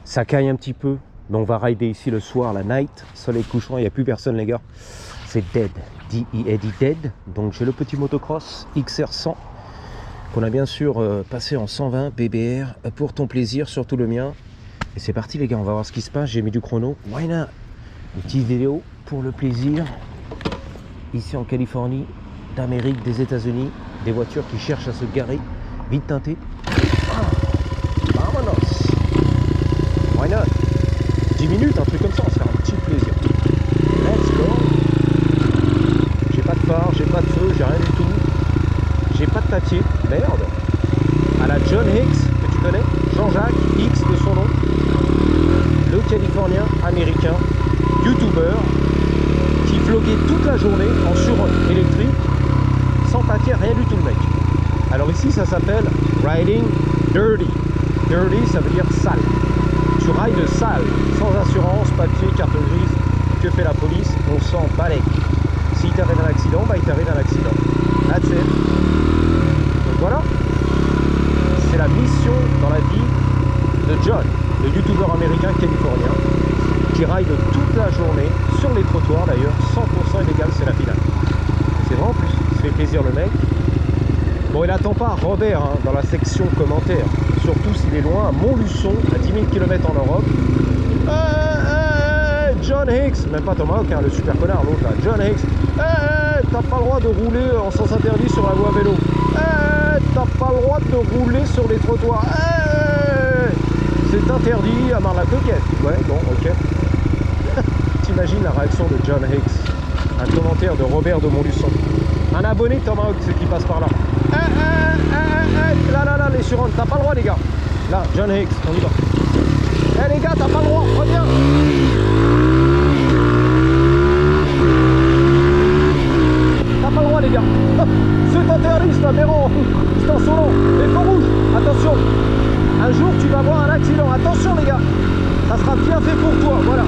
Ça caille un petit peu, mais on va rider ici le soir, la night, soleil couchant, il n'y a plus personne les gars. C'est dead, D-E-A-D, dead. Donc j'ai le petit motocross XR100 qu'on a bien sûr passé en 120 BBR pour ton plaisir, surtout le mien. Et c'est parti les gars, on va voir ce qui se passe, j'ai mis du chrono. Why not? Une petite vidéo pour le plaisir. Ici en Californie, d'Amérique, des États-Unis, des voitures qui cherchent à se garer, vite teintées. Vamonos! Why not? 10 minutes, un truc comme ça, on se fait un petit plaisir. Let's go! J'ai pas de phare, j'ai pas de feu, j'ai rien du tout. J'ai pas de papier. Merde! À la John Hicks, que tu connais, Jean-Jacques X de son nom, le Californien américain, YouTuber, qui vloguait toute la journée en sur-électrique, sans papier, rien du tout le mec. Alors ici ça s'appelle Riding Dirty. Dirty ça veut dire sale. Tu rides sale, sans assurance, papier, carte grise. Que fait la police? On s'en balèque. S'il t'arrive un accident, bah il t'arrive un accident. That's it. Donc voilà. C'est la mission dans la vie de John, le youtubeur américain californien, qui ride toute la journée, sur les trottoirs d'ailleurs, 100% illégal, c'est la finale. C'est vraiment plus, il se fait plaisir le mec. Bon, il attend pas Robert hein, dans la section commentaires, surtout s'il est loin, à Montluçon, à 10 000 km en Europe. John Hicks, même pas Tomahawk, hein, le super connard, l'autre là, John Hicks, t'as pas le droit de rouler en sens interdit sur la voie vélo. T'as pas le droit de rouler sur les trottoirs. C'est interdit à Marne-la-Coquette. Ouais, bon, ok. T'imagines la réaction de John Hicks? Un commentaire de Robert de Montluçon. Un abonné de Tomahawk, c'est qui passe par là. Là, les surantes, t'as pas le droit, les gars. Là, John Hicks, on y va. Les gars, t'as pas le droit, reviens. T'as pas le droit, les gars. C'est interdit, c'est aberrant. C'est insolent. Les feux rouges, attention. Un jour, tu vas avoir un accident. Attention, les gars. Ça sera bien fait pour toi, voilà.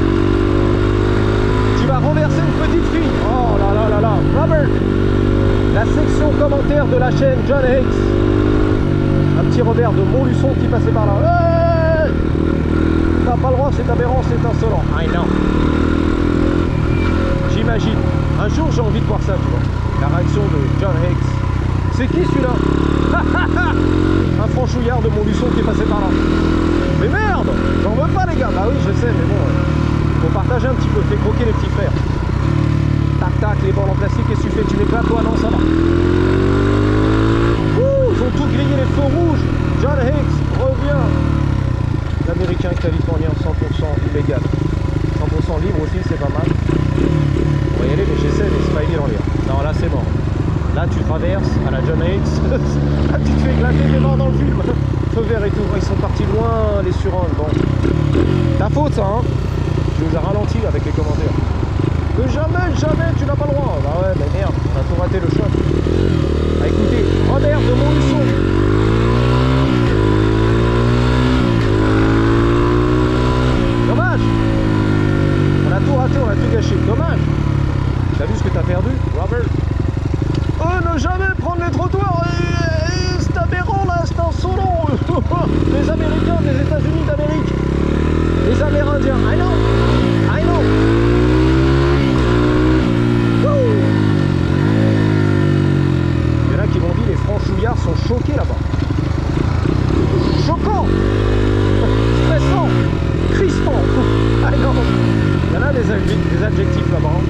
Tu vas renverser une petite fille. Oh là là là là. Robert. La section commentaire de la chaîne John Hicks. Un petit Robert de Montluçon qui passait par là. T'as pas le droit, c'est aberrant, c'est insolent. I know. J'imagine. Un jour, j'ai envie de voir ça, tu vois. La réaction de John Hicks. C'est qui celui-là? Un franchouillard de Montluçon qui est passé par là. Mais merde, j'en veux pas les gars. Bah oui, je sais, mais bon, faut partager un petit peu, fais croquer les petits frères. Tac tac, les bords en plastique, qu'est-ce que tu fais? Tu m'éclates toi? Non, ça va. Ouh, ils ont tout grillé les feux rouges. John Hicks, reviens. L'américain californien 100% illégal. 100% libre aussi, c'est pas mal. On va y aller, mais j'essaie, mais c'est pas évident les gars. Non, là c'est mort. Là tu traverses à la John Hicks. Là tu te fais éclater, les morts dans le film. Feu vert et tout. Ils sont partis loin les surantes. Bon. Ta faute ça hein. Tu nous as ralenti avec les commentaires. Mais jamais, tu n'as pas le droit. Bah ouais, mais merde, on a tout raté le shot. Ah écoutez, Robert de Montluçon. Dommage. On a tout raté, on a tout gâché. Dommage. T'as vu ce que t'as perdu, Robert? Ne jamais prendre les trottoirs. C'est aberrant là, c'est insolent. Les Américains des États-Unis d'Amérique. Les Amérindiens. I know. Il y en a qui m'ont dit les franchouillards sont choqués là-bas. Choquant. Stressant. Crispant. I know. Il y en a des adjectifs là-bas.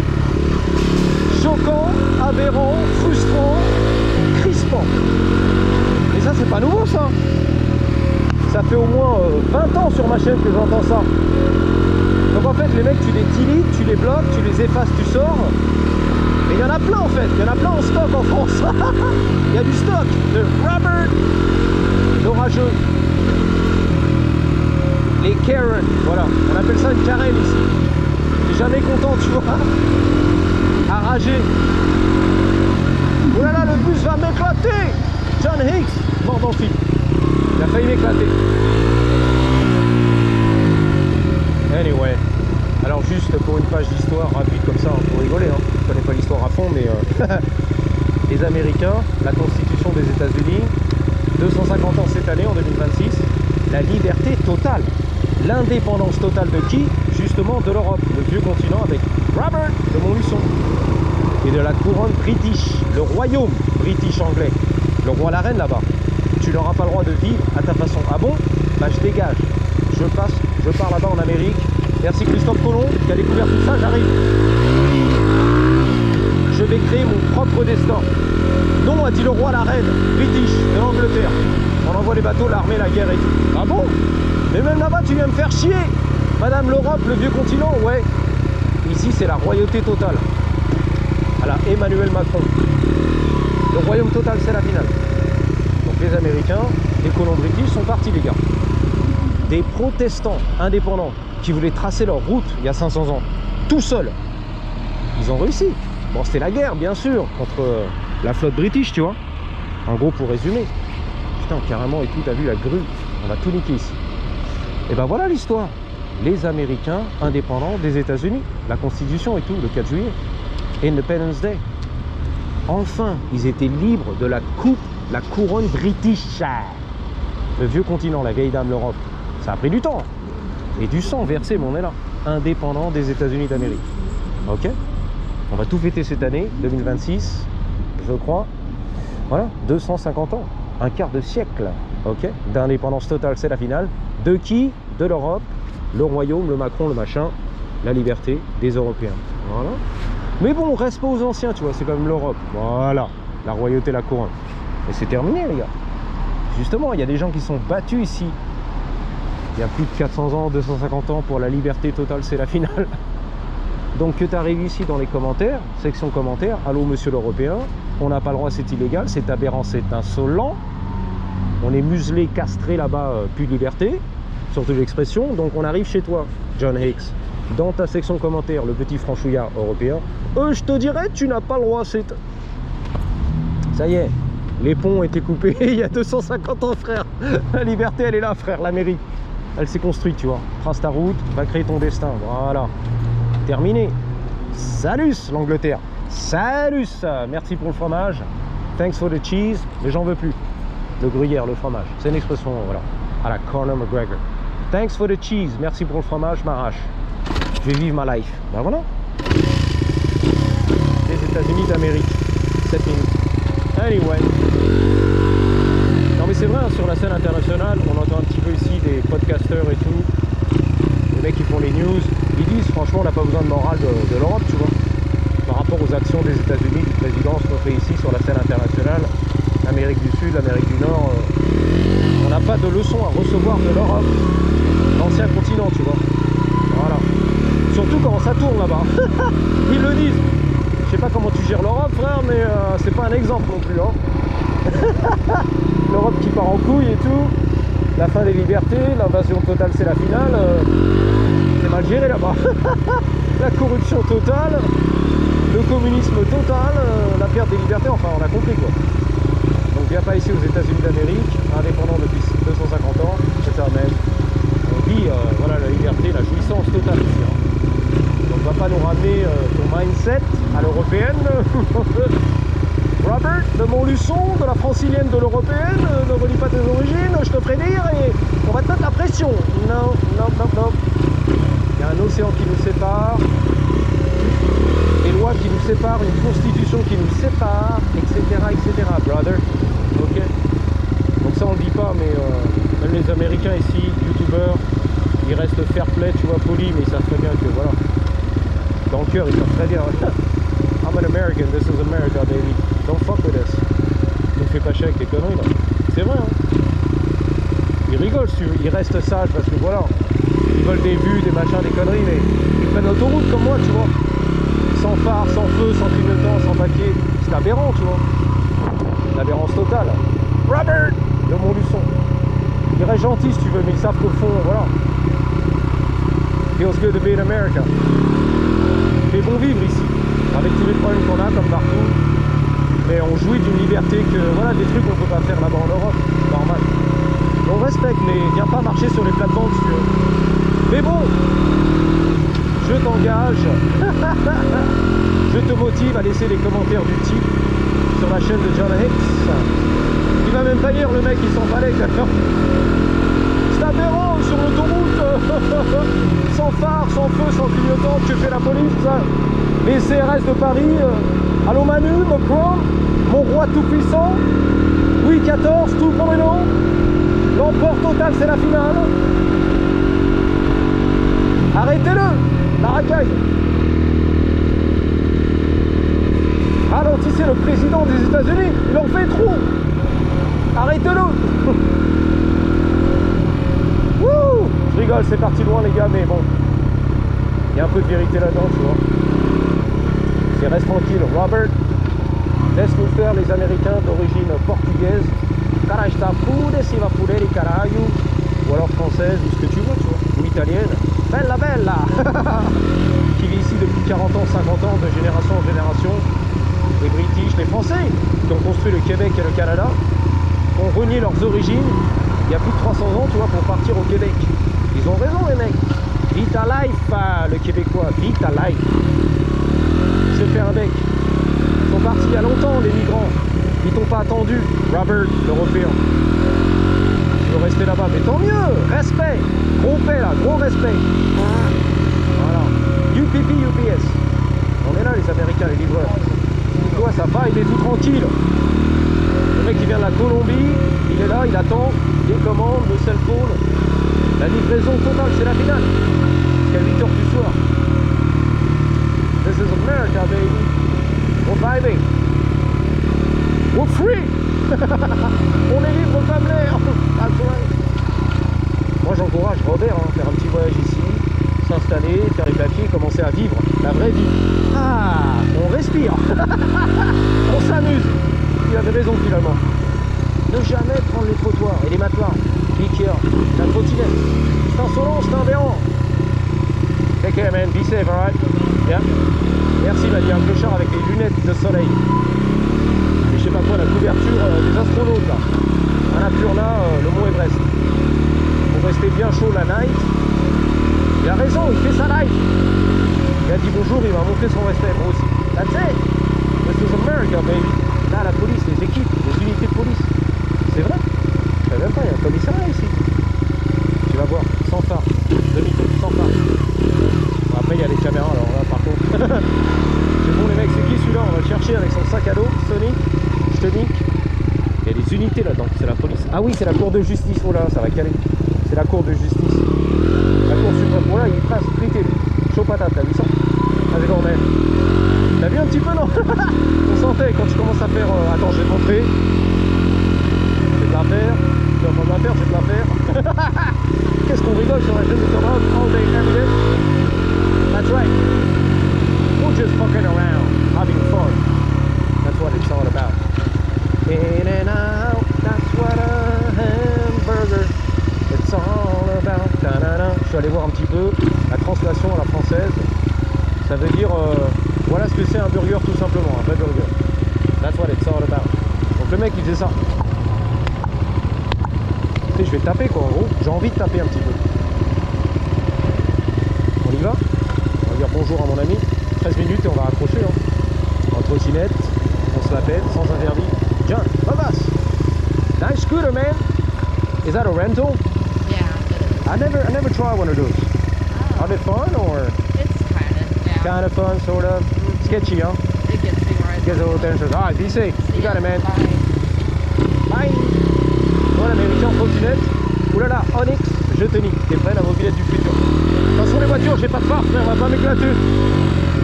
Choquant, aberrant, frustrant, crispant. Et ça c'est pas nouveau ça. Ça fait au moins 20 ans sur ma chaîne que j'entends ça. Donc en fait les mecs tu les deletes, tu les bloques, tu les effaces, tu sors. Et il y en a plein en fait, il y en a plein en stock en France. Il y a du stock de Robert, l'orageux. Les Karen, voilà, on appelle ça une Karen ici. T'es jamais content tu vois. Arragé. Oh là là, le bus va m'éclater. John Hicks, mort dans le film. Il a failli m'éclater. Anyway. Alors juste pour une page d'histoire rapide comme ça, pour rigoler, hein. Je connais pas l'histoire à fond, mais les Américains, la Constitution des États-Unis, 250 ans cette année, en 2026, la liberté totale. l'indépendance totale de qui? Justement de l'Europe, le vieux continent avec Robert de Montluçon. Et de la couronne british, le royaume british anglais. Le roi, la reine là-bas. Tu n'auras pas le droit de vivre à ta façon. Ah bon? Bah je dégage. Je pars là-bas en Amérique. Merci Christophe Colomb qui a découvert tout ça, j'arrive. Je vais créer mon propre destin. Non, a dit le roi, la reine, british, de l'Angleterre. On envoie les bateaux, l'armée, la guerre et tout. Ah bon? Mais même là-bas, tu viens me faire chier. Madame l'Europe, le vieux continent, ouais. Ici, c'est la royauté totale. À la Emmanuel Macron. Le royaume total, c'est la finale. Donc les Américains, les colons british sont partis, les gars. Des protestants indépendants qui voulaient tracer leur route il y a 500 ans, tout seuls. Ils ont réussi. Bon, c'était la guerre, bien sûr, contre la flotte british, tu vois. En gros, pour résumer. Putain, carrément, et tout, t'as vu la grue. On va tout niquer ici. Et ben voilà l'histoire. Les Américains indépendants des États-Unis. La Constitution et tout, le 4 juillet. Independence Day. Enfin, ils étaient libres de la couronne british. Le vieux continent, la vieille dame, l'Europe. Ça a pris du temps. Et du sang versé, mais on est là. Indépendant des États-Unis d'Amérique. Ok? On va tout fêter cette année, 2026, je crois. Voilà, 250 ans. Un quart de siècle, ok? D'indépendance totale, c'est la finale. De qui? De l'Europe, le royaume, le Macron, le machin, la liberté des Européens. Voilà. Mais bon, on reste pas aux anciens, tu vois, c'est comme l'Europe. Voilà, la royauté, la couronne. Et c'est terminé, les gars. Justement, il y a des gens qui sont battus ici. Il y a plus de 400 ans, 250 ans pour la liberté totale, c'est la finale. Donc que tu arrives ici dans les commentaires, section commentaires, allô monsieur l'Européen, on n'a pas le droit, c'est illégal, c'est aberrant, c'est insolent. On est muselé, castré là-bas, plus de liberté, surtout l'expression. Donc on arrive chez toi, John Hicks, dans ta section commentaires, le petit franchouillard européen. Je te dirais, tu n'as pas le droit, c'est... Ça y est, les ponts ont été coupés il y a 250 ans, frère. La liberté, elle est là, frère, l'Amérique. Elle s'est construite, tu vois. Trace ta route, va créer ton destin, voilà. Terminé. Salut l'Angleterre. Salut. Merci pour le fromage. Thanks for the cheese. Mais j'en veux plus. Le gruyère, le fromage. C'est une expression, voilà. À la Conor McGregor. Thanks for the cheese. Merci pour le fromage, m'arrache. Je vais vivre ma life. Ben voilà. Les États-Unis d'Amérique. 7 minutes. Anyway. Non mais c'est vrai, hein, sur la scène internationale, on entend un petit peu ici des podcasteurs et tout. Les mecs qui font les news. Ils disent franchement on n'a pas besoin de morale de l'Europe, tu vois, par rapport aux actions des États-Unis, du président, ce qu'on fait ici sur la scène internationale, l'Amérique du Sud, l'Amérique du Nord, on n'a pas de leçons à recevoir de l'Europe, l'ancien continent, tu vois. Voilà. Surtout quand ça tourne là-bas. Ils le disent. Je sais pas comment tu gères l'Europe, frère, mais c'est pas un exemple non plus. Hein. L'Europe qui part en couille et tout. La fin des libertés, l'invasion totale c'est la finale. C'est mal géré là-bas. La corruption totale, le communisme total, la perte des libertés, enfin on a compris quoi. Donc viens pas ici aux États-Unis d'Amérique, indépendant depuis 250 ans, c'est ça même. On vit voilà, la liberté, la jouissance totale ici. Hein. Donc va pas nous ramener ton mindset à l'européenne. Robert de Montluçon, de la francilienne de l'européenne, ne relie pas tes origines, je te prédire et on va te mettre la pression. Non, non, non, non. Il y a un océan qui nous sépare, des lois qui nous séparent, une constitution qui nous sépare, etc., etc., brother. Ok. Donc ça on le dit pas, mais même les Américains ici, youtubeurs, ils restent fair play, tu vois, polis, mais ils savent très bien que voilà. Dans le cœur, ils savent très bien. I'm an American, this is America, baby. Don't fuck with us. Ne fais pas chier avec tes conneries là. C'est vrai, hein. Ils rigolent, ils restent sages parce que voilà. Ils veulent des vues, des machins, des conneries, mais ils prennent l'autoroute comme moi, tu vois. Sans phare, sans feu, sans clignotant, sans papier. C'est aberrant, tu vois. L'aberrance totale. Robert de Montluçon. Ils restent gentils si tu veux, mais ils savent qu'au fond, voilà. Feels good to be in America. C'est bon vivre ici. Avec tous les problèmes qu'on a, comme partout. Mais on jouit d'une liberté que, voilà, des trucs qu'on ne peut pas faire là-bas en Europe. Normal. On respecte, mais viens pas marcher sur les plates-bandes si tu veux. Mais bon, je t'engage, je te motive à laisser les commentaires du type sur la chaîne de John Hicks. Il va même pas lire le mec, il s'en fallait. C'est aberrant, sur l'autoroute, sans phare, sans feu, sans clignotant, que fait la police, ça. Les CRS de Paris, allô Manu, Macron, mon roi tout-puissant, Louis XIV, tout pour nom, l'empereur total, c'est la finale. Arrêtez-le, la racaille. Ralentissez le président des États-Unis, il en fait trop. Arrêtez-le. Wouh, je rigole, c'est parti loin les gars, mais bon, il y a un peu de vérité là-dedans, tu vois. C'est reste tranquille, Robert, laisse-nous faire les Américains d'origine portugaise. Cara está pure, si va pure di caralho. Ou alors française, ou ce que tu veux, tu vois. Ou italienne. Bella bella. Qui vit ici depuis 40 ans, 50 ans, de génération en génération. Les British, les Français, qui ont construit le Québec et le Canada, ont renié leurs origines il y a plus de 300 ans, tu vois, pour partir au Québec. Ils ont raison, les mecs. Vita life, le Québécois. Vita life. Je fais un bec. Ils sont partis il y a longtemps, les migrants. Ils t'ont pas attendu, Robert, l'Européen. Tu veux rester là-bas, mais tant mieux. Respect. Gros paix, là, gros respect. Voilà. UPP, UPS. On est là, les Américains, les livreurs. Toi, ça va, il est tout tranquille. Le mec, il vient de la Colombie. Il est là, il attend. Les commandes, le cell phone. La livraison totale, c'est la finale. Jusqu'à 8h du soir. This is America, baby. We're vibing. We're free. On est libre comme l'air. Moi, j'encourage Robert à faire un petit voyage ici, s'installer, faire les papiers, commencer à vivre la vraie vie. Ah, on respire. On s'amuse. Il avait raison finalement. Ne jamais prendre les trottoirs et les matelas. Piqueur, la trottinette. C'est un Solon, c'est un Véran. Take care, man. Be safe, alright? Yeah. Merci, m'a dit un clochard avec les lunettes de soleil. Et je sais pas quoi, la couverture des astronautes, là. Annapurna, le Mont Everest. Pour rester bien chaud la night. Il a raison, il fait sa life. Il a dit bonjour, il m'a montré son respect, moi aussi. That's it. This is America, baby. Là, la police, les équipes, les unités de police. C'est vrai. Je savais même pas, il y a un commissariat ici. Tu vas voir, sans phare. Demi-tour, sans phare. Bon, après, il y a les caméras, alors là, par contre. C'est bon, les mecs, c'est qui celui-là? On va le chercher avec son sac à dos, Sonic. Je te nique. Il y a des unités là-dedans, c'est la police. Ah oui, c'est la cour de justice. Oh là, ça va caler. C'est la cour de justice. La cour suprême. Oh là, il passe, frité. Chaud patate, t'as vu ça? Allez, on met. T'as vu un petit peu, non? On sentait quand tu commences à faire. Attends, je vais te montrer. Je vais te la faire. Tu vas pas me la faire, je vais te la faire. Qu'est-ce qu'on rigole sur la chaîne de Thomas all day, every day? That's right. We're just fucking around, having fun. That's what it's all about. In and out, that's what a hamburger. It's all about. Ta-da-da. Je suis allé voir un petit peu la translation à la française. Ça veut dire voilà ce que c'est un burger tout simplement, un vrai burger. That's what it's all about. Donc le mec il faisait ça. Tu sais, je vais taper quoi en gros. J'ai envie de taper un petit peu. On y va? On va dire bonjour à mon ami. 13 minutes et on va raccrocher. Hein. En trottinette, on se la pète sans interdit. John, Babas. Nice scooter, man. Is that a rental? Yeah. I never tried one of those. Oh. Are they fun or? It's kind of, yeah. Kind of fun, sort of. Sketchy, huh? It gets me right. Gets a little dangerous. Alright, be safe. You got it, man. Bye. Bye. Voilà, l'américain en trottinette. Oulala, Onyx, je te nique. T'es prêt, la mobilette du futur. Attention les voitures, j'ai pas de phare, frère, on va pas m'éclater.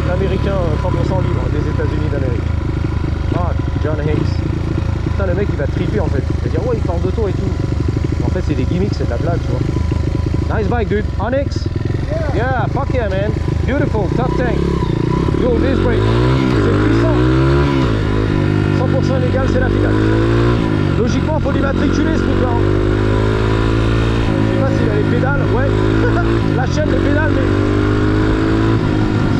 L'américain 100% libre des États-Unis d'Amérique. Ah, John Hayes. Putain, le mec il va triper en fait. Il va dire, ouais, il parle de toi et tout. En fait, c'est des gimmicks, c'est de la blague, tu vois. Nice bike, dude. Onyx. Yeah, fuck yeah, man. Beautiful, top tank. Yo, this brake. C'est puissant. 100% légal, c'est la finale. Logiquement, il faut l'immatriculer ce truc-là. Je sais pas s'il a les pédales, ouais. La chaîne, les pédales, mais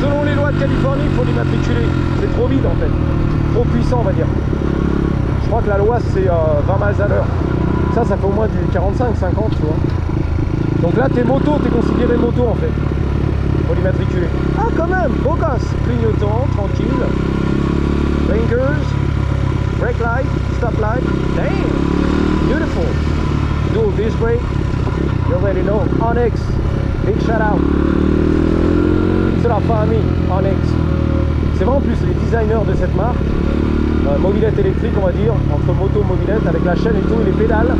selon les lois de Californie, il faut l'immatriculer. C'est trop vide en fait. Trop puissant, on va dire. Je crois que la loi, c'est 20 miles à l'heure. Ça fait au moins du 45, 50, tu vois. Donc là, t'es moto, t'es considéré moto en fait. Faut l'immatriculer. Ah, quand même, beau gosse. Clignotant, tranquille. Blinkers. Brake light, stop light. Damn. Beautiful. Dual disc brake. You already know. Onyx. Big shout out. C'est la famille. Onyx. C'est vraiment plus les designers de cette marque. Mobilette électrique, on va dire. Entre moto, mobilette, avec la chaîne et tout, et les pédales.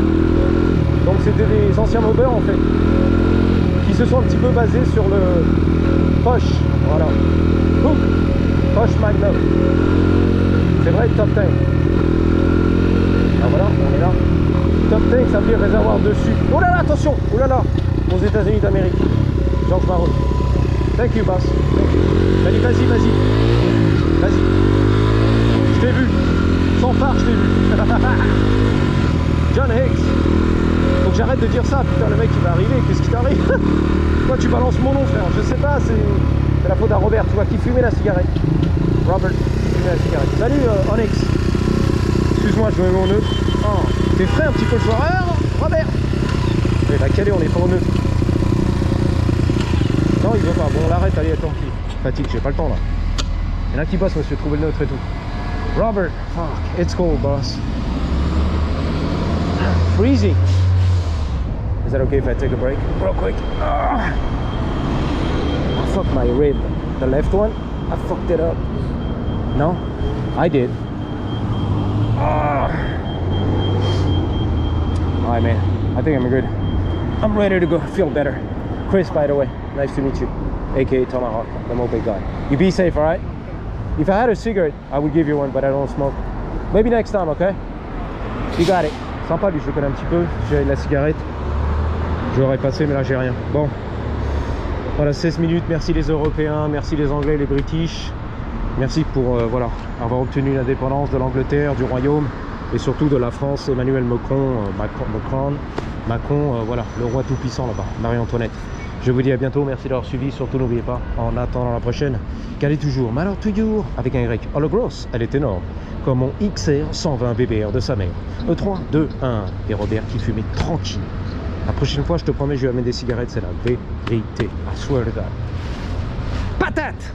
Donc c'était des anciens mobbers en fait. Qui se sont un petit peu basés sur le Porsche. Voilà. Hook. Porsche Magnum. C'est vrai, top tank. Ah voilà, on est là. Top tank, ça veut dire réservoir dessus. Oh là là, attention. Oh là là. Aux États-Unis d'Amérique. George Marron. Thank you, boss. Allez, vas-y, vas-y. Vas-y. Je t'ai vu. Sans phare, je t'ai vu. John Hicks. Faut que j'arrête de dire ça. Putain, le mec, il va arriver. Qu'est-ce qui t'arrive? Toi, tu balances mon nom, frère. Je sais pas, c'est la faute à Robert. Tu vois, qui fumait la cigarette. Robert, fumait la cigarette. Salut, Onyx. Excuse-moi, je me mets en neutre. Oh, t'es frais un petit peu le soir. Robert. Il va caler, on est pas en neutre. Non, il veut pas. Bon, on l'arrête, allez, tant pis. Fatigue, j'ai pas le temps là. Il y en a qui bossent, monsieur, trouver le neutre et tout. Robert, fuck, it's cold, boss. Freezing. Is that okay if I take a break? Real quick. I fucked my rib. The left one, I fucked it up. No? I did. Alright, man. I think I'm good. I'm ready to go. Feel better. Chris, by the way, nice to meet you. AKA Tomahawk, the moped guy. You be safe, alright? If I had a cigarette, I would give you one, but I don't smoke. Maybe next time, okay? You got it. Sympa, lui, je le connais un petit peu. J'ai la cigarette. Je l'aurais passé, mais là, j'ai rien. Bon. Voilà, 16 minutes. Merci les Européens, merci les Anglais, les British. Merci pour voilà, avoir obtenu l'indépendance de l'Angleterre, du Royaume et surtout de la France. Emmanuel Macron, voilà, le roi tout-puissant là-bas, Marie-Antoinette. Je vous dis à bientôt, merci d'avoir suivi. Surtout n'oubliez pas, en attendant la prochaine, qu'elle est toujours, mais alors toujours avec un Y. Oh le grosse, elle est énorme, comme mon XR 120 BBR de sa mère. 3, 2, 1, et Robert qui fumait tranquille. La prochaine fois, je te promets, je vais amener des cigarettes, c'est la vérité. I swear to God. Patate!